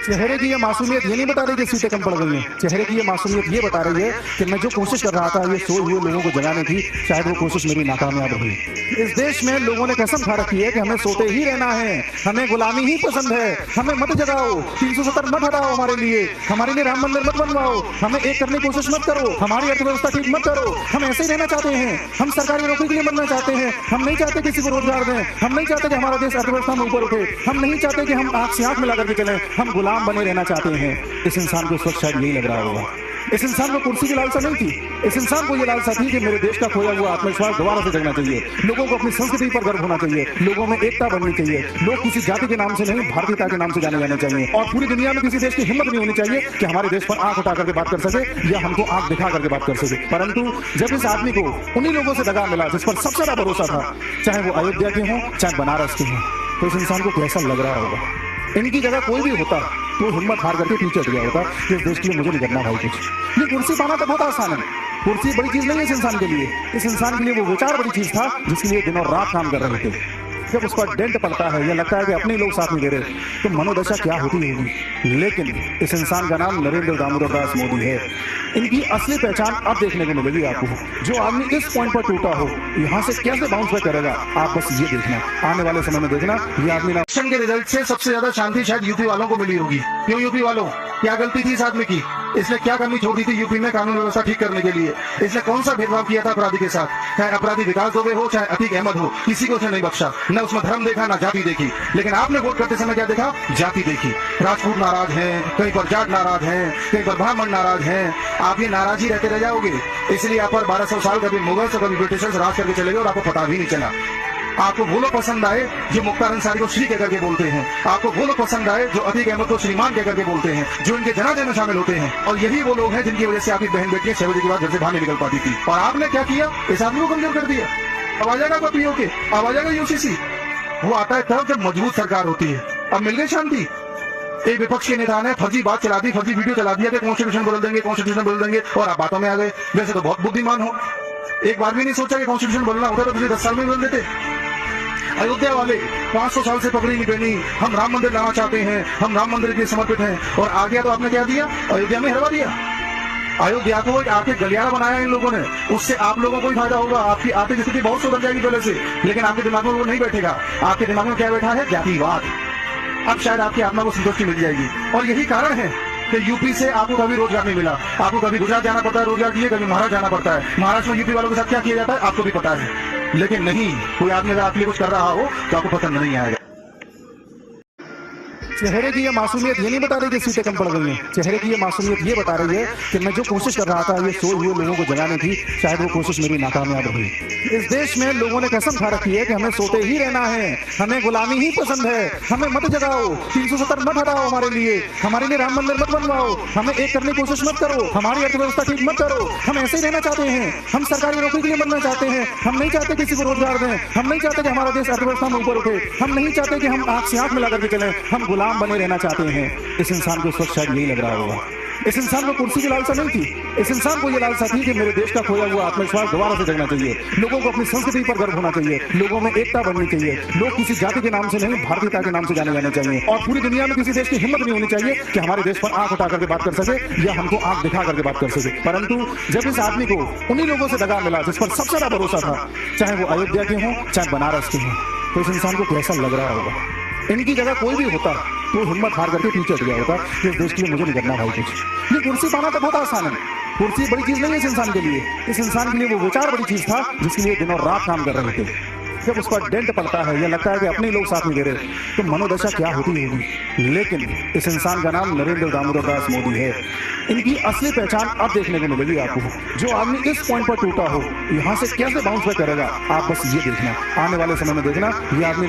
चेहरे की ये मासूमियत ये नहीं बता रही कि सीटें कम पड़ गई हैं। चेहरे की ये मासूमियत ये बता रही है कि मैं जो कोशिश कर रहा था ये सोए हुए लोगों को जगाने की, शायद वो कोशिश मेरी नाकामयाब रही। इस देश में लोगों ने कसम खा रखी है कि हमें सोते ही रहना है, हमें गुलामी ही पसंद है, हमें मत जगाओ, 370 मत हटाओ हमारे लिए, हमारे लिए राम मंदिर मत बनवाओ, हमें एक करने की कोशिश मत करो, हमारी अर्थव्यवस्था ठीक मत करो, हम ऐसे ही रहना चाहते हैं, हम सरकारी नौकरी के लिए बनना चाहते हैं, हम नहीं चाहते किसी को रोजगार दें, हम नहीं चाहते कि हमारा देश अर्थव्यवस्था में ऊपर उठे, हम नहीं चाहते कि हम आंख से आंख मिला करके चलें, हम गुलाम बने रहना चाहते हैं। इस इंसान को इस वक्त शायद यही लग रहा होगा। इस इंसान को कुर्सी की लालसा नहीं थी, इस इंसान को ये लालसा थी कि मेरे देश का खोया हुआ आत्मविश्वास दोबारा से जगना चाहिए, लोगों को अपनी संस्कृति पर गर्व होना चाहिए, लोगों में एकता बननी चाहिए, लोग किसी जाति के नाम से नहीं भारतीयता के नाम से जाने जाने चाहिए, और पूरी दुनिया में किसी देश की हिम्मत नहीं होनी चाहिए कि हमारे देश पर आंख उठा करके बात कर सके या हमको आंख दिखा करके बात कर सके। परंतु जब इस आदमी को उन्हीं लोगों से दगा मिला जिस पर सबसे ज्यादा भरोसा था, चाहे वो अयोध्या के हों चाहे बनारस के हों, तो इस इंसान को कैसा लग रहा होगा। इनकी जगह कोई भी होता तो हिम्मत हार करके पीछे हट गया होता कि इस देश के लिए मुझे नहीं करना भाई कुछ। ये कुर्सी पाना तो बहुत आसान है, कुर्सी बड़ी चीज नहीं है इस इंसान के लिए, इस इंसान के लिए वो विचार बड़ी चीज था जिसके लिए दिन और रात काम कर रहे थे। जब उस पर डेंट पड़ता है या लगता है कि अपने लोग साथ में दे रहे तो मनोदशा क्या होती होगी। लेकिन इस इंसान का नाम नरेंद्र दामोदर दास मोदी है। इनकी असली पहचान अब देखने को मिलेगी आपको। जो आदमी इस पॉइंट पर टूटा हो यहाँ से कैसे बाउंस बैक करेगा, आप बस ये देखना, आने वाले समय में देखना। ये आदमी इलेक्शन के रिजल्ट से सबसे ज्यादा शांति शायद यूपी वालों को मिली होगी। क्यों यूपी वालों, क्या गलती थी इस आदमी की? इसने क्या कमी छोड़ दी थी यूपी में कानून व्यवस्था ठीक करने के लिए? इसने कौन सा भेदभाव किया था अपराधी के साथ? चाहे अपराधी विकास दुबे हो चाहे अतीक अहमद हो, किसी को उसने नहीं बख्शा, न उसमें धर्म देखा न जाति देखी। लेकिन आपने वोट करते समय क्या देखा? जाति देखी। राजपूत नाराज हैं, कहीं पर जाट नाराज हैं, कहीं पर ब्राह्मण नाराज हैं। आप ये नाराजी रहते रह जाओगे, इसलिए आप पर 1200 साल कभी मुगल से कभी ब्रिटिशर्स राज करके चले गए और आपको पता भी नहीं चला। आपको वो लोग पसंद आए जो मुख्तार अंसारी को श्री कहकर के बोलते हैं, आपको वो लोग पसंद आए जो अतीक अहमद को श्रीमान कहकर के बोलते हैं, जो इनके जनाजे में शामिल होते हैं, और यही वो लोग हैं जिनकी वजह से आपकी बहन बेटियां 6 बजे के बाद घर से बाहर नहीं निकल पाती थी। और आपने क्या किया? इस आदमी को कमजोर कर दिया। अब आ जाएगा पीओ के, अब आ जाएगा यूसीसी। वो आता है तब जब मजबूत सरकार होती है। अब मिल गई शांति। एक विपक्ष के नेता ने फर्जी बात चला दी, फर्जी वीडियो चला दिया कि कॉन्स्टिट्यूशन बदल देंगे, कॉन्स्टिट्यूशन बदल देंगे, और आप बातों में आ गए। वैसे तो बहुत बुद्धिमान हो, एक बार भी नहीं सोचा कि कॉन्स्टिट्यूशन बदलना होता तो पिछले 10 साल में बदल देते। अयोध्या वाले 500 साल से पकड़ी नहीं पहनी, हम राम मंदिर लाना चाहते हैं, हम राम मंदिर के लिए समर्पित हैं, और आ गया तो आपने क्या दिया? अयोध्या में हरवा दिया। अयोध्या को आके गलियारा बनाया इन लोगों ने, उससे आप लोगों को ही फायदा होगा। आपकी आर्थिक स्थिति बहुत सुधर जाएगी पहले से, लेकिन आपके दिमाग में वो नहीं बैठेगा। आपके दिमाग में क्या बैठा है? जातिवाद। अब शायद आपकी आत्मा को संतुष्टि मिल जाएगी, और यही कारण है कि यूपी से आपको कभी रोजगार नहीं मिला। आपको कभी गुजरात जाना पड़ता है रोजगार के लिए, कभी महाराष्ट्र जाना पड़ता है। महाराष्ट्र में यूपी वालों के साथ क्या किया जाता है आपको भी पता है, लेकिन नहीं, कोई आदमी अगर आपके लिए कुछ कर रहा हो तो आपको पसंद नहीं आएगा। चेहरे की ये मासूमियत ये नहीं बता रही कि सीटें कम पड़ गई हैं। चेहरे की ये मासूमियत ये बता रही है कि मैं जो कोशिश कर रहा था ये सोए हुए लोगों को जगाने की, शायद वो कोशिश मेरी नाकामयाब रही। इस देश में लोगों ने कसम खा रखी है कि हमें सोते ही रहना है, हमें गुलामी ही पसंद है, हमें मत जगाओ, 370 मत हटाओ हमारे लिए, हमारे लिए राम मंदिर मत बनवाओ, हमें एक करने की कोशिश मत करो, हमारी अर्थव्यवस्था ठीक मत करो, हम ऐसे ही रहना चाहते हैं, हम सरकारी नौकरी के लिए बनना चाहते हैं, हम नहीं चाहते किसी को रोजगार दें, हम नहीं चाहते कि हमारा देश अर्थव्यवस्था में ऊपर उठे, हम नहीं चाहते कि हम आंख से आंख मिला करके चलें, हम गुलाम बने रहना चाहते हैं। इस इंसान को इस वक्त शायद यही लग रहा होगा। इस इंसान को कुर्सी की लालसा नहीं थी, इस इंसान को ये लालसा थी कि मेरे देश का खोया हुआ आत्मविश्वास दोबारा से जगना चाहिए, लोगों को अपनी संस्कृति पर गर्व होना चाहिए, लोगों में एकता बननी चाहिए, लोग किसी जाति के नाम से नहीं भारतीयता के नाम से जाने जाने चाहिए, और पूरी दुनिया में किसी देश की हिम्मत नहीं होनी चाहिए कि हमारे देश पर आंख उठा करके बात कर सके या हमको आंख दिखा करके बात कर सके। परंतु जब इस आदमी को उन्हीं लोगों से दगा मिला जिस पर सबसे ज्यादा भरोसा था, चाहे वो अयोध्या के हों चाहे बनारस के हों, तो इस इंसान को कैसा लग रहा होगा। इनकी जगह कोई भी होता तो हिम्मत हार करके पीछे हट गया होता कि इस देश के लिए मुझे नहीं करना भाई कुछ। ये कुर्सी पाना तो बहुत आसान है, कुर्सी बड़ी चीज नहीं है इस इंसान के लिए, इस इंसान के लिए वो विचार बड़ी चीज था जिसके लिए दिन और रात काम कर रहे थे। जब उस पर डेंट पड़ता है या लगता है कि अपने लोग साथ में दे रहे तो मनोदशा क्या होती होगी। लेकिन इस इंसान का नाम नरेंद्र दामोदर दास मोदी है। इनकी असली पहचान अब देखने को मिलेगी आपको। जो आदमी इस पॉइंट पर टूटा हो यहाँ से कैसे बाउंस बैक करेगा, आप बस ये देखना, आने वाले समय में देखना। ये आदमी